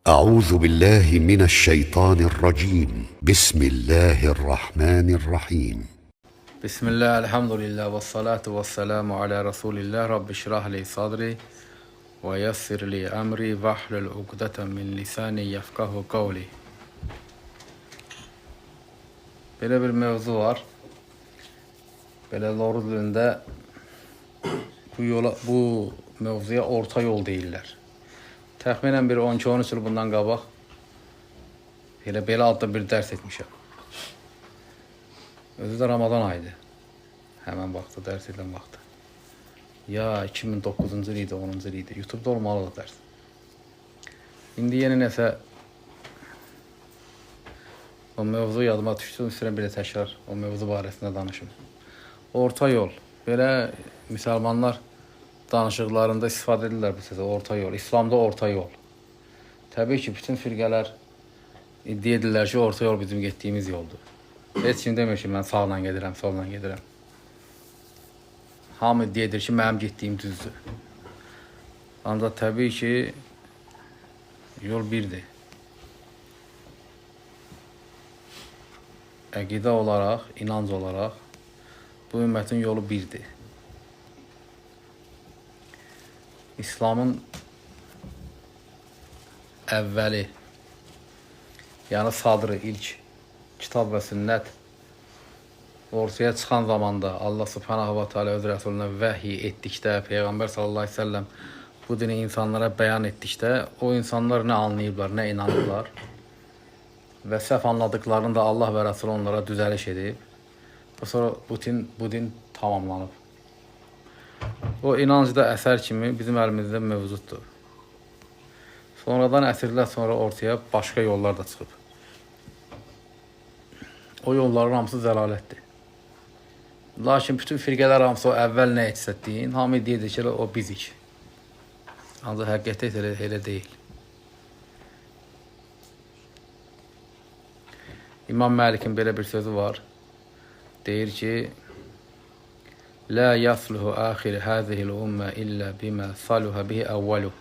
أعوذ بالله من الشيطان الرجيم بسم الله الرحمن الرحيم Bismillah, elhamdülillah ve salatu ve selamu ala Resulillah. Rabbi şrah li sadri ve yassir li emri ve ahlul uqdatan min lisani yefkahu kavli. Belə bir mevzu var. Belə Lor dilində bu mevzuya orta yol deyirlər. Təxminən bir 12-13 il bundan qabaq belə adda bir dərs etmişəm. Özü də Ramazan aydı. Həmən vaxtı, dərs edən vaxtı. Ya 2009-cu il idi, 10-cu il idi. YouTube'da olmalı da dərs. İndi yeni nəsə o mevzu yadıma düşdü. İstəyirəm bir də təkrar o mevzu barəsində danışım. Orta yol. Belə müsəlmanlar danışıqlarında istifadə edirlər bu sözü. Orta yol. İslamda orta yol. Təbii ki, bütün firqələr iddia edirlər ki, orta yol bizim getdiyimiz yoldur. Heç kim demir ki, mən sağla gedirəm, solla gedirəm. Hamı iddia edir ki, mənim getdiyim düzdür. Ancaq təbii ki, yol birdir. Əqidə olaraq, inanc olaraq bu ümmətin yolu birdir. İslamın əvvəli, yəni sadrı, ilk kitab və sünnət ortaya çıxan zamanda Allah subhanahu wa ta'ala öz rəsuluna vəhiy etdikdə, Peyğəmbər sallallahu aleyhi ve sellem bu dini insanlara bəyan etdikdə, o insanlar nə anlayıblar, nə inanıblar və səhv anladıqlarını da Allah və Rəsul onlara düzəliş edib. Sonra bu din tamamlanıb. O inancda əsər kimi bizim əlimizdə mövcuddur. Sonradan əsrlər sonra ortaya başqa yollar da çıxıb. O yolların hamısı zəlalətdir. Lakin bütün firqələr hamısı o əvvəl nə etsə deyin, hamı deyir ki, o bizik. Ancaq həqiqətdə elə deyil. İmam Məlikin belə bir sözü var. Deyir ki, La yasluhu axir hazihil ümmə illə bimə saluha bihi əvvəluh.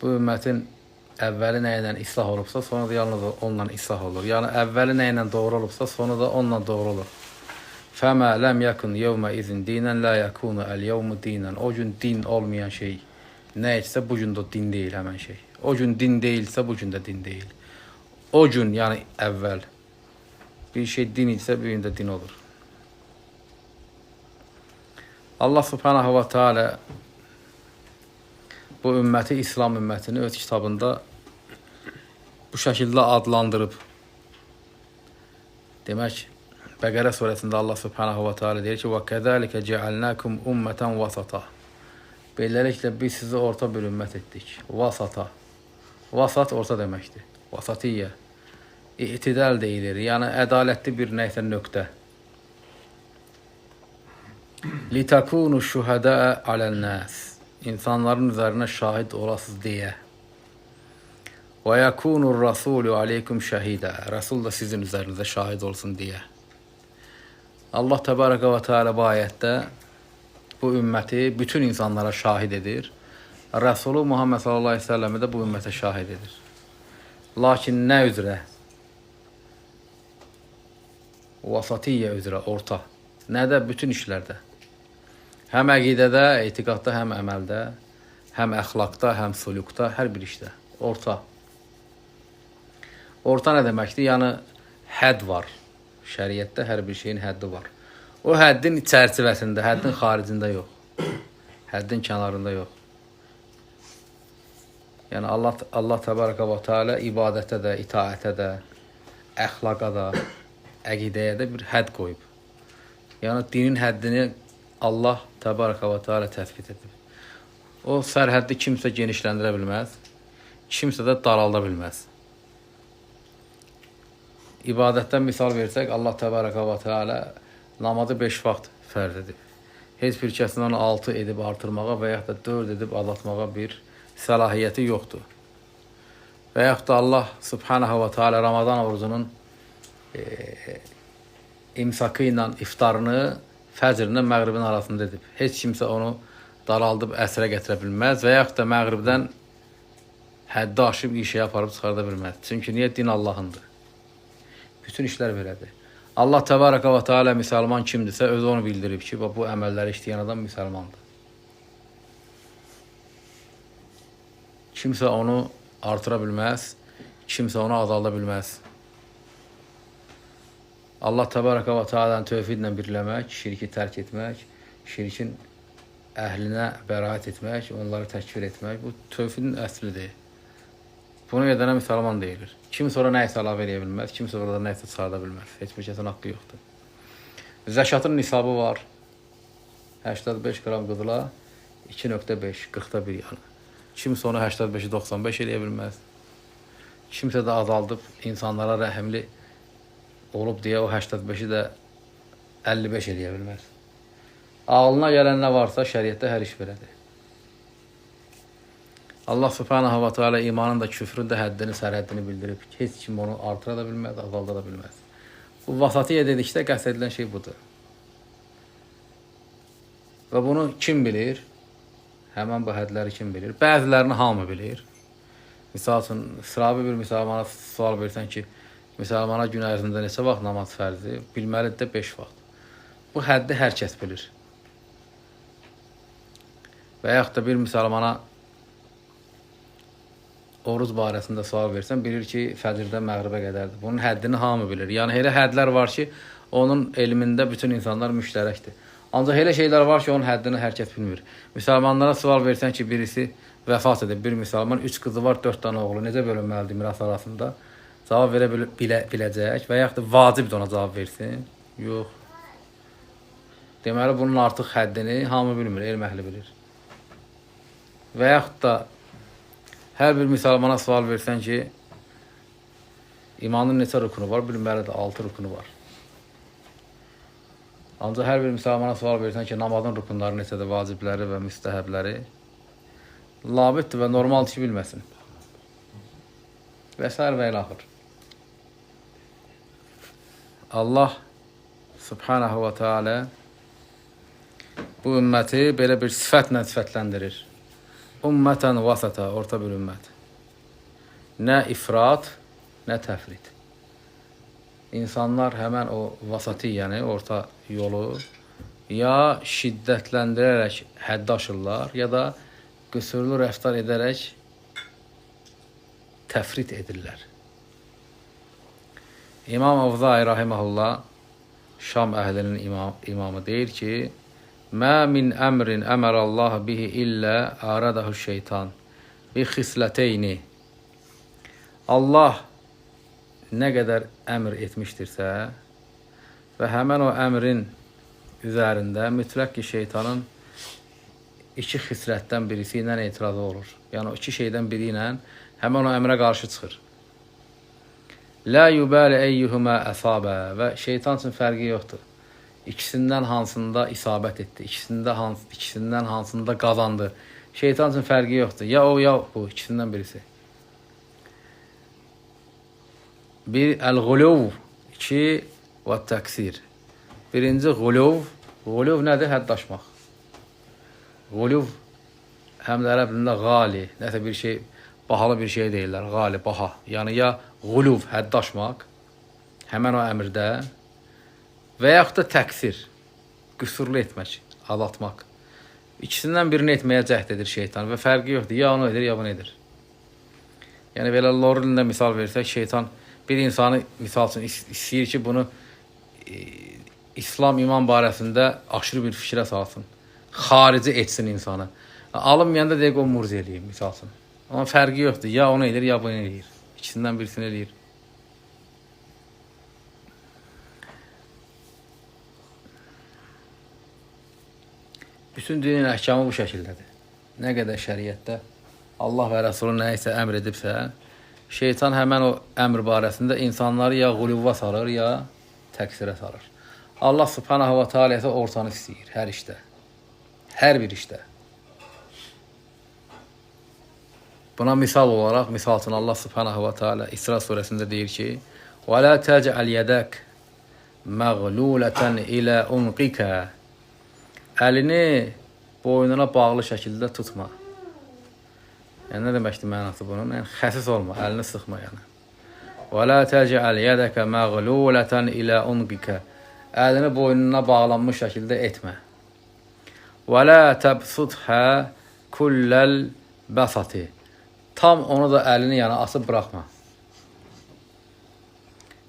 Bu ümmətin əvvəli nə ilə islah olubsa, sonra da yalnız onunla islah olur. Yəni, əvvəli nə ilə doğru olubsa, sonra da onunla doğru olur. Fəmə ləm yakun yevmə izin dinən, la yakunu əl-yevmu dinən. O gün din olmayan şey nə etsə, bu gün də din deyil həmən şey. O gün din deyilsə, bu gün də din deyil. O gün, yəni əvvəl bir şey din isə, bir gün də din olur. Allah subhanahu wa ta'ala bu ümməti, İslam ümmətini öz kitabında bu şəkildə adlandırıb. Demək, Bəqərə surəsində Allah subhanahu wa ta'ala deyir ki, وَكَذَلِكَ جَعَلْنَاكُمْ أُمَّةً وَسَطًا. Beləliklə biz sizi orta bir ümmət etdik. Vasata. Vasat orta deməkdir. Vasatiyyə. İtidal deyilir. Yəni, ədalətli bir nəysə nöqtə. لِتَكُونُ شُهَدَاءَ عَلَى النَّاسِ. İnsanların üzərinə şahid olasız deyə. وَيَكُونُ الرَّسُولُ عَلَيْكُمْ شَهِيدًا. Rəsul da sizin üzərinizə şahid olsun deyə. Allah təbaraka və teala bu ayətdə bu ümməti bütün insanlara şahid edir. Rəsulu Muhammed sallallahu aleyhi ve sellem'i də bu ümmətə şahid edir. Lakin nə üzrə? Vasatiyyə üzrə, orta. Nədə? Bütün işlərdə. Həm əqidədə, etiqadda, həm əməldə, həm əxlaqda, həm sülükdə, hər bir işdə. Orta. Orta nə deməkdir? Yəni, hədd var. Şəriətdə hər bir şeyin həddi var. O həddin çərçivəsində, həddin xaricində yox. Həddin kənarında yox. Yəni, Allah təbaraka və teala ibadətə də, itaətə də, əxlaqa da, əqidəyə də bir hədd qoyub. Yəni, dinin həddini Allah təbaraka və teala təsbit edib. O sərhəddi kimsə genişləndirə bilməz, kimsə də daralda bilməz. İbadətdən misal versək, Allah təbaraka və teala namazı 5 vaxt fərz edib. Heç bir kəsin onu 6 edib artırmağa və yaxud da 4 edib azaltmağa bir səlahiyyəti yoxdur. Və yaxud da Allah subhanahu və teala Ramazan orucunun imsakı ilə iftarını fəcrlə məğribin arasında edib. Heç kimsə onu daraldıb əsrə gətirə bilməz və yaxud da məğribdən həddi aşıb işə aparıb çıxarda bilməz. Çünki niyə? Din Allahındır. Bütün işlər belədir. Allah təbaraka və teala müsəlman kimdirsə, özü onu bildirib ki, bu əməlləri işləyən adam müsəlmandır. Kimsə onu artıra bilməz, kimsə onu azalda bilməz. Allah təbaraka və teala'nın tövhidlə birləmək, şirki tərk etmək, şirkin əhlinə bəraət etmək, onları təkfir etmək, bu tövhidin əslidir. Bunu edənə müsəlman deyilir. Kimsə ora nəyisə əlavə edə bilməz, kimsə orada nəyisə çıxarda bilməz. Heç bir kəsin haqqı yoxdur. Zəkatın nisabı var. 85 qram qızıla 2.5, 40'da bir yəni. Kimsə onu 85'i 95 eləyə bilməz. Kimsə də azaldıb insanlara rəhimli olub deyə o 85'i də 55 eləyə bilməz. Ağlına gələn nə varsa şəriətdə hər iş belədir. Allah subhanahu wa ta'ala imanın da küfrün də həddini, sərhəddini bildirib. Heç kim onu artıra da bilməz, azalda da bilməz. Bu vasatiyyə dedikdə qəsd edilən şey budur. Və bunu kim bilir? Həmən bu hədləri kim bilir? Bəzilərini hamı bilir. Misal üçün, sıravi bir müsəlmana sual versən ki, müsəlmana gün ərzində neçə vaxt namaz fərzi? Bilməlidir də 5 vaxt. Bu həddi hər kəs bilir. Və yaxud da bir müsəlmana oruz barəsində sual versən, bilir ki, fəcrdən məğribə qədərdir. Bunun həddini hamı bilir. Yəni, elə hədlər var ki, onun elmində bütün insanlar müştərəkdir. Ancaq elə şeylər var ki, onun həddini hər kəs bilmir. Müsəlmanlara sual versən ki, birisi vəfat edib, bir müsəlman, 3 qızı var, 4 dənə oğlu, necə bölünməlidir miras arasında? Cavab verə biləcək və yaxud da vacibdir ona cavab versin. Yox. Deməli, bunun artıq həddini hamı bilmir, elm əhli bilir. Və yaxud da hər bir müsəlmana sual versən ki, imanın neçə rükunu var? Bilməlidir, 6 rükunu var. Ancaq hər bir müsəlmana sual versən ki, namazın rükunları neçədir, vacibləri və müstəhəbləri, labiddir və normaldır ki, bilməsin. Və s. və ilə axır. Allah subhanahu wa ta'ala bu ümməti belə bir sifətlə sifətləndirir. Ümmətən vasata, orta bir ümmət. Nə ifrat, nə təfrit. İnsanlar həmən o vasatiyyəni, orta yolu ya şiddətləndirərək həddi aşırlar, ya da qüsurlu rəftar edərək təfrit edirlər. İmam Avzai rahiməhullah, Şam əhlinin imamı deyir ki, Mə min əmrin əmərəllah bihi illə ərədəhu şeytan bi xisləteyni. Allah nə qədər əmr etmişdirsə və həmən o əmrin üzərində mütləq ki, şeytanın 2 xislətdən birisi ilə etirazı olur. Yəni, o 2 şeydən biri ilə həmən o əmrə qarşı çıxır. Lə yubəli eyyuhumə əsabə və şeytan üçün fərqi yoxdur. İkisindən hansında isabət etdi, ikisindən hansında qazandı. Şeytan üçün fərqi yoxdur. Ya o, ya bu, ikisindən birisi. Bir, əl-ğuluv, 2, və təksir. Birinci,ğuluv.Ğuluv nədir? Hədd aşmaq.Ğuluv, həm də ərəb dilində qali, nəsə bir şey, bahalı bir şey deyirlər, qali, baha. Yəni, yağuluv, hədd aşmaq, həmən o əmrdə, və yaxud da təksir, qüsurlu etmək, alatmaq. İkisindən birini etməyə cəhd edir şeytan və fərqi yoxdur. Ya onu edir, ya bunu edir. Yəni, belə lorulunda misal versək, şeytan bir insanı, misal üçün, istəyir ki, bunu İslam iman barəsində aşırı bir fikrə salsın. Xarici etsin insanı. Alınmayanda deyək, o murz eləyir, misal üçün. Amma fərqi yoxdur. Ya onu edir, ya bunu eləyir. İkisindən birisini eləyir. Bütün dinin əhkamı bu şəkildədir. Nə qədər şəriətdə Allah və Rəsulü nə isə əmr edibsə, şeytan həmən o əmr barəsində insanları ya quluva salır, ya təksirə salır. Allah subhanahu wa ta'ala isə ortanı istəyir hər işdə. Hər bir işdə. Buna misal olaraq, misal üçün Allah subhanahu wa ta'ala İsra surəsində deyir ki, وَلَا تَجْعَلْ يَدَكْ مَغْلُولَةً إِلَى أُنْقِكَ Əlini boynuna bağlı şəkildə tutma. Yəni, nə deməkdir mənası bunun? Yəni, xəsis olma, əlini sıxma yəni. Və la təcəl yədəkə məğlulətən ilə unqikə. Əlini boynuna bağlanmış şəkildə etmə. Və la təbsudhə kulləl bəsati. Tam onu da əlini yəni asıb buraxma.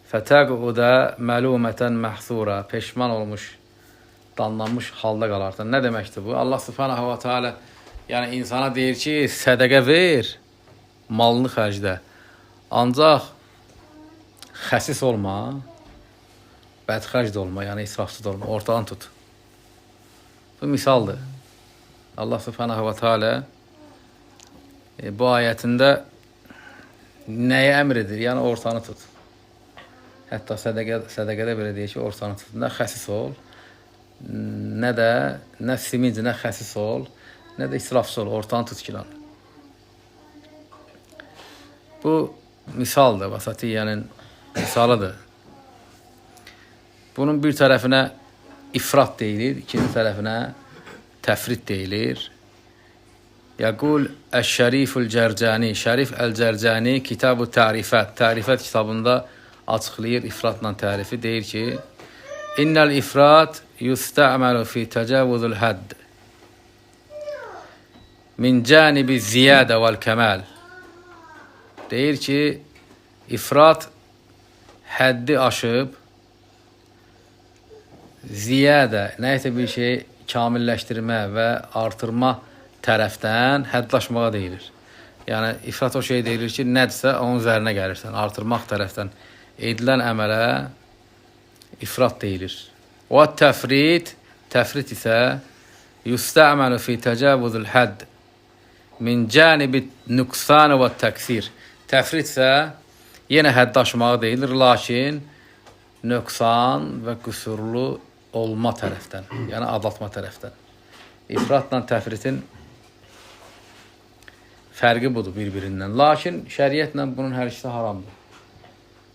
Fətəqudə məlumətən məhsura. Peşman olmuş, danlanmış halda qalarsan. Nə deməkdir bu? Allah subhanahu wa ta'ala yəni insana deyir ki, sədəqə ver, malını xərclə. Ancaq xəsis olma, bədxərc də olma, yəni israfsız olma, ortadan tut. Bu misaldır. Allah subhanahu wa ta'ala bu ayətində nəyə əmr edir? Yəni ortanı tut. Hətta sədəqədə belə deyir ki, ortanı tut. Nə xəsis ol, nə siminci, nə xəsis ol, nə də israfsız ol, ortanı tut ki lan. Bu misaldır, vasatiyyənin misalıdır. Bunun bir tərəfinə ifrat deyilir, ikinci tərəfinə təfrit deyilir. Yəqul Əş-Şəriful Cərcəni, Şərif Əl-Cərcəni Kitab-ı Tərifət, Tərifət kitabında açıqlayır ifratla tərifi. Deyir ki, İnnəl ifrat yustəməlu fi təcəvüzül hədd min cənibi ziyadə vəl-kəməl. Deyir ki, ifrat həddi aşıb, ziyadə, nəyəsə bir şey kamilləşdirmə və artırma tərəfdən həddlaşmağa deyilir. Yəni, ifrat o şey deyilir ki, nədirsə onun üzərinə gəlirsən, artırmaq tərəfdən edilən əmələ ifrat deyilir. Və təfrit, təfrit isə yustəməlu fi təcəvüzül hədd min cənibi nüqsanı və təksir. Təfrit isə yenə hədd aşmağı deyilir, lakin nöqsan və qüsurlu olma tərəfdən, yəni azaltma tərəfdən. İfratla təfritin fərqi budur bir-birindən. Lakin şəriətlə bunun hər ikisi haramdır.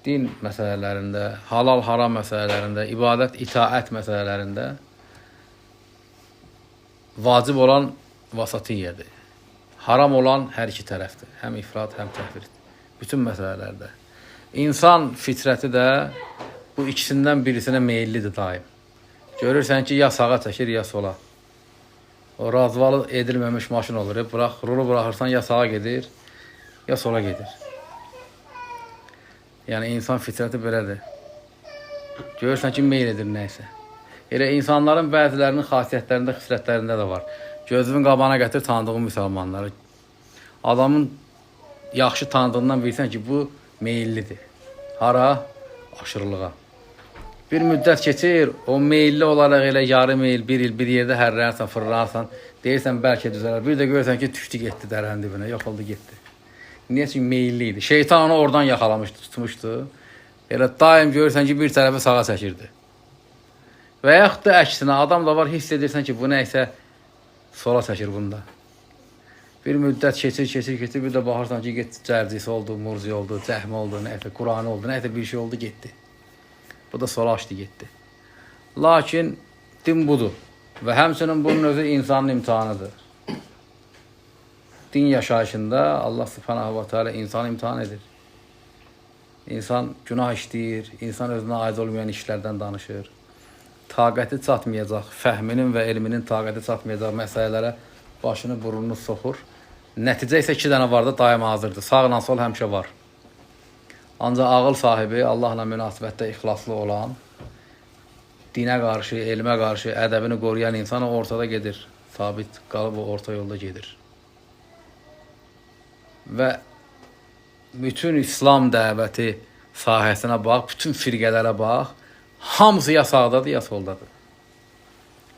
Din məsələlərində, halal-haram məsələlərində, ibadət, itaət məsələlərində vacib olan vasatiyyədir. Haram olan hər iki tərəfdir. Həm ifrat, həm təfrit. Bütün məsələlərdə. İnsan fitrəti də bu ikisindən birisinə meyillidir daim. Görürsən ki, ya sağa çəkir, ya sola. O razvalı edilməmiş maşın olur. Rulu buraxırsan, ya sağa gedir, ya sola gedir. Yəni, insan fitrəti belədir. Görürsən ki, meyil edir nəysə. Elə insanların bəzilərinin xasiyyətlərində, xislətlərində də var. Gözünün qabağına gətir tanıdığın müsəlmanları. Adamın yaxşı tanıdığından bilirsən ki, bu meyillidir. Hara? Aşırılığa. Bir müddət keçir, o meyilli olaraq elə yarım meyil, bir il bir yerdə hərrərsən, fırlarsan, deyirsən bəlkə düzələr. Bir də görürsən ki, düşdü getdi dərənin dibinə, yox oldu getdi. Niyə? Çünki meyilli idi. Şeytan onu oradan yaxalamışdı, tutmuşdu. Elə daim görürsən ki, bir tərəfə sağa çəkirdi. Və yaxud da əksinə, adam da var, hiss edirsən ki, bu nəysə sola çəkir bunda. Bir müddət keçir, bir də baxırsan ki, getdi, cərcisi oldu, murzi oldu, cəhmi oldu, nəysə, Qur'anı oldu, nəysə bir şey oldu, getdi. Bu da sola açdı, getdi. Lakin din budur və həmçinin bunun özü insanın imtihanıdır. Din yaşayışında Allah subhanahu wa ta'ala insanı imtihan edir. İnsan günah işləyir, insan özünə aid olmayan işlərdən danışır. Taqəti çatmayacaq, fəhminin və elminin taqəti çatmayacaq məsələlərə başını, burnunu soxur. Nəticə isə iki dənə var da daima hazırdır. Sağla sol həmişə var. Ancaq ağıl sahibi, Allahla münasibətdə ixlaslı olan, dinə qarşı, elmə qarşı ədəbini qoruyan insan o ortada gedir. Sabit qalıb o orta yolda gedir. Və bütün İslam dəvəti sahəsinə bax, bütün firqələrə bax, hamısı ya sağdadır, ya soldadır.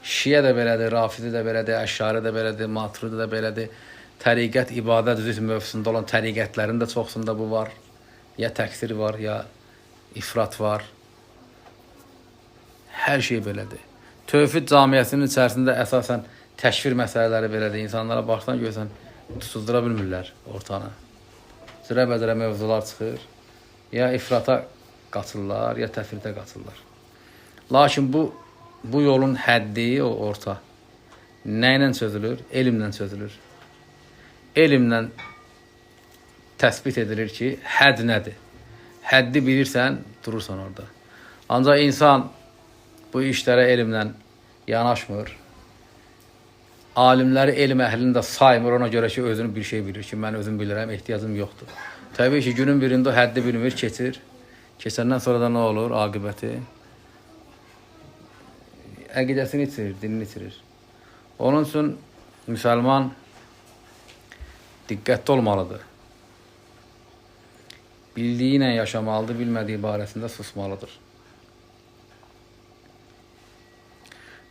Şiə də belədir, Rafidi də belədir, Əşşari də belədir, Maturidi də belədir. Təriqət, ibadət üzrə mövzusunda olan təriqətlərin də çoxsunda bu var. Ya təksir var, ya ifrat var. Hər şey belədir. Tövhid camiyyəsinin içərisində əsasən təşvir məsələləri belədir. İnsanlara baxsan görsən, tutuzdura bilmirlər ortanı. Zirə-bədərə mövzular çıxır. Ya ifrata qaçırlar, ya təfritə qaçırlar. Lakin bu yolun həddi, o orta, nə ilə çözülür? Elmlə çözülür. Elmlə təsbit edilir ki, hədd nədir? Həddi bilirsən, durursan orada. Ancaq insan bu işlərə elmlə yanaşmır. Alimləri elm əhlini də saymır, ona görə ki, özünü bir şey bilir ki, mən özüm bilirəm, ehtiyacım yoxdur. Təbii ki, günün birində həddi bilmir, keçir. Keçəndən sonra da nə olur, aqibəti? Əqidəsini itirir, dinini itirir. Onun üçün müsəlman diqqətli olmalıdır. Bildiyi ilə yaşamalıdır, bilmədiyi barəsində susmalıdır.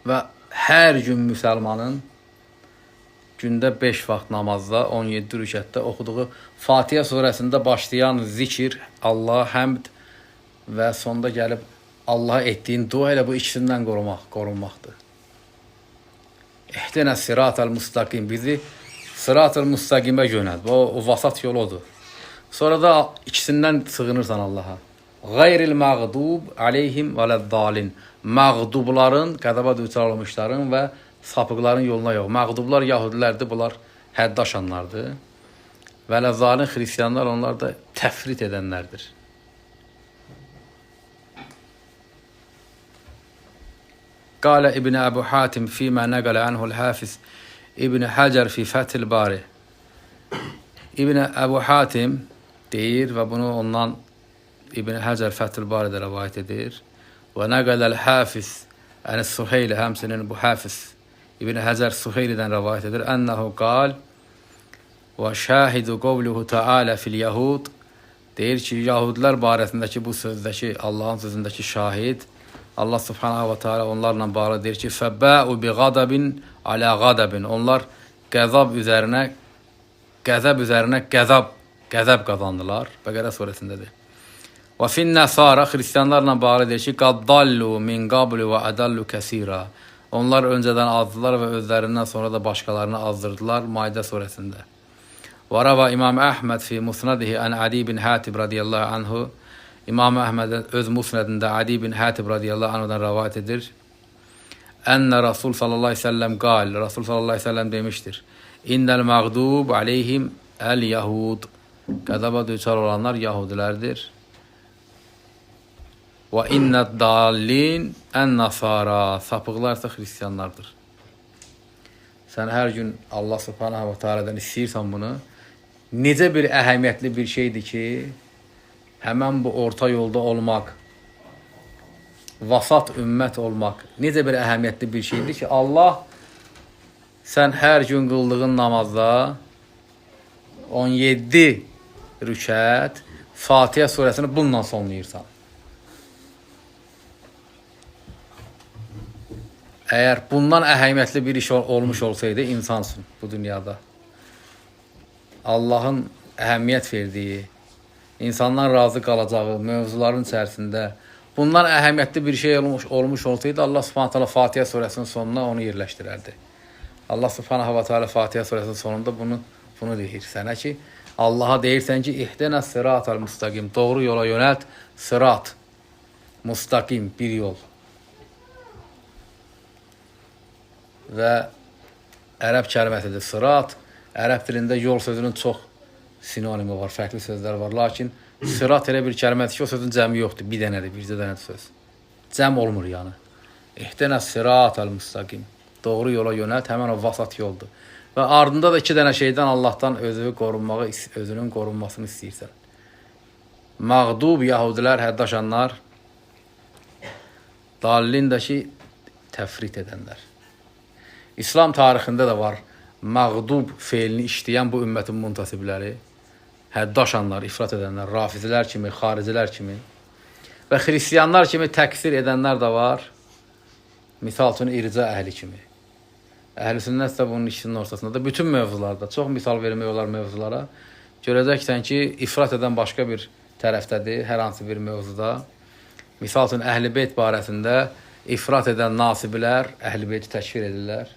Və hər gün müsəlmanın gündə 5 vaxt namazda, 17 rükətdə oxuduğu Fatihə surəsində başlayan zikir, Allah, həmd və sonda gəlib Allaha etdiyin dua ilə bu ikisindən qorunmaqdır. İhdinə siratal müstaqim, bizi sıratal müstaqimə yönəld. O vasat yoludur. Sonra da ikisindən sığınırsan Allaha. Qayril məğdub aleyhim vələddalin. Məğdubların, qədaba düçar olmuşların və sapıqların yoluna yox. Məğdublar yahudilərdir, bunlar hədd aşanlardır. Vələzzalin xristiyanlar, onlar da təfrit edənlərdir. Qala İbn Əbu Hatim fīmə nəqələ anhul Hafiz İbn Həcər fi Fəthil Bari. İbn Əbu Hatim deyir və bunu ondan İbn Həcər Fəthil Bari'də rəvayət edir. Və nəqələl Hafiz Ən-Suheyli, həmsinin bu Hafiz İbn Həcər Suheylidən rəvayət edir. Ənəhu qal və şahidu qovluhu Teala fil Yahud. Deyir ki, Yahudilər barəsindəki bu sözdəki, Allahın sözündəki şahid, Allah subhanahu wa ta'ala onlarla bağlı deyir ki, fəbə'u bi qadabin alə qadabin. Onlar qəzab üzərinə qəzəb qazandılar. Bəqərə surəsindədir. Və fin-nəsara, xristiyanlarla bağlı deyir ki, qaddallu min qablu və adallu kəsira. Onlar öncədən azdılar və özlərindən sonra da başqalarını azdırdılar. Maidə surəsində. Və rəva İmam Əhməd fi musnadihi ən Adi bin Hatib radiyallahu anhu. İmam Əhməd öz musnədində Adi bin Hatib radiyallahu anhudan rəvayət edir. Ənə Rasul sallallahu aleyhi ve sellem qal. Rasul sallallahu aleyhi ve sellem demiştir. İnnəl məğdub aleyhim əl-yahud. Qədaba düçar olanlar yahudilərdir. Və innəd dallin ən-nasara. Sapıqlar isə xristiyanlardır. Sən hər gün Allah subhanahu wa ta'aladan istəyirsən bunu. Necə bir əhəmiyyətli bir şeydir ki, həmən bu orta yolda olmaq, vasat ümmət olmaq, necə bir əhəmiyyətli bir şeydir ki, Allah sən hər gün qıldığın namazda 17 rükət Fatihə surəsini bununla sonlayırsan. Əgər bundan əhəmiyyətli bir iş olmuş olsaydı insansın bu dünyada. Allahın əhəmiyyət verdiyi, insanlar razı qalacağı mövzuların içərisində bundan əhəmiyyətli bir şey olmuş olsaydı, Allah subhanahu ta'ala Fatihə surəsinin sonuna onu yerləşdirərdi. Allah subhanahu ta'ala Fatihə surəsinin sonunda bunu deyir sənə ki, Allaha deyirsən ki, ihdinə sıratal müstaqim, doğru yola yönəlt, sırat, müstaqim, bir yol. Və ərəb kəlməsidir sırat. Ərəb dilində yol sözünün çox sinonimi var, fərqli sözlər var. Lakin sırat elə bir kəlmədir ki, o sözün cəmi yoxdur. Bir dənədir, bircə dənədir söz. Cəm olmur yəni. İhdinə sıratal müstaqim. Doğru yola yönəlt, həmən o vasat yoldur. Və ardında da 2 dənə şeydən Allahdan özünün qorunmasını istəyirsən. Məğdub yahudilər, həddaşanlar, dallindəki təfrit edənlər. İslam tarixində də var məğdub feilini işləyən bu ümmətin muntasibləri, həddaşanlar, ifrat edənlər, rafizilər kimi, xaricilər kimi və xristiyanlar kimi təksir edənlər də var. Misal üçün irca əhli kimi. Əhl-i sünnət də bunun işinin ortasında da bütün mövzularda, çox misal vermək olar mövzulara. Görəcəksən ki, ifrat edən başqa bir tərəfdədir, hər hansı bir mövzuda. Misal üçün Əhl-i Beyt barəsində ifrat edən nasibilər Əhl-i Beyti təkfir edirlər.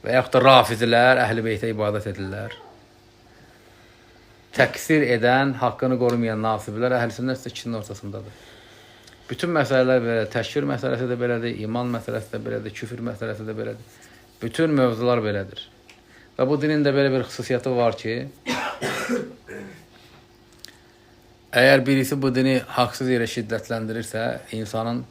Və yaxud da rafizilər Əhl-i Beytə ibadət edirlər. Təksir edən, haqqını qorumayan nasiblər Əhl-i sünnət ikisinin ortasındadır. Bütün məsələlər belədir. Təkfir məsələsi də belədir, iman məsələsi də belədir, küfür məsələsi də belədir. Bütün mövzular belədir. Və bu dinin də belə bir xüsusiyyəti var ki, Eğer birisi bu dini haksız yere şiddetləndirirsə, insanın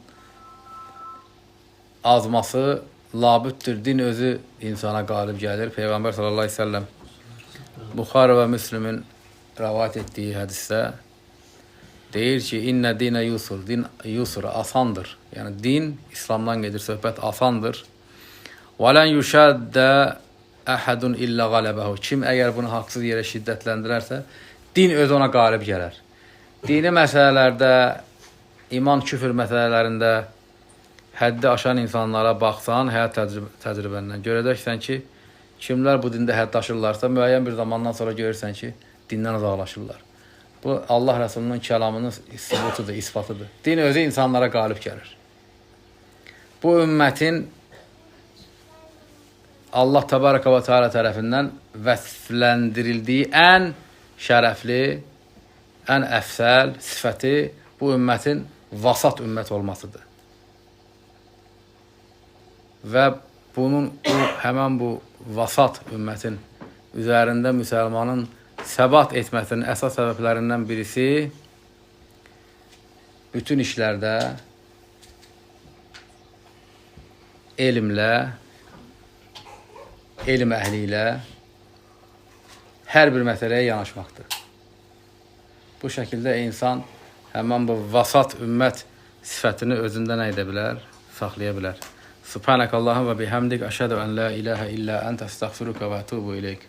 azması labüddür. Din özü insana qalib gəlir. Peyğəmbər sallallahu aleyhi ve sellem Buxarı və Müslümin rəvayət etdiyi hədisdə deyir ki, İnnə dinə yusur, din yusur, asandır. Yəni, din, İslamdan gedir, söhbət asandır. Və lən yüşəddə əhədun illə qələbəhu. Kim əgər bunu haqsız yerə şiddətləndirərsə, din öz ona qalib gələr. Dini məsələlərdə, iman küfür məsələlərində həddi aşan insanlara baxsan, həyat təcrübəndən görəcəksən ki, kimlər bu dində hədd aşırlarsa, müəyyən bir zamandan sonra görürsən ki, dindən uzaqlaşırlar. Bu, Allah Rəsulunun kəlamının sübutudur, ispatıdır. Din özü insanlara qalib gəlir. Bu ümmətin Allah Təbaraka və Teala tərəfindən vəsfləndirildiyi ən şərəfli, ən əfsəl sifəti bu ümmətin vasat ümmət olmasıdır. Və həmən bu vasat ümmətin üzərində müsəlmanın səbat etməsinin əsas səbəblərindən birisi bütün işlərdə elmlə, elm əhli ilə hər bir məsələyə yanaşmaqdır. Bu şəkildə insan həmən bu vasat ümmət sifətini özündə nə edə bilər? Saxlaya bilər. Subhanəkallahum və bihamdik, əşhədu ən la ilahə illə əntə əstəğfiruka və ətubu ileyk.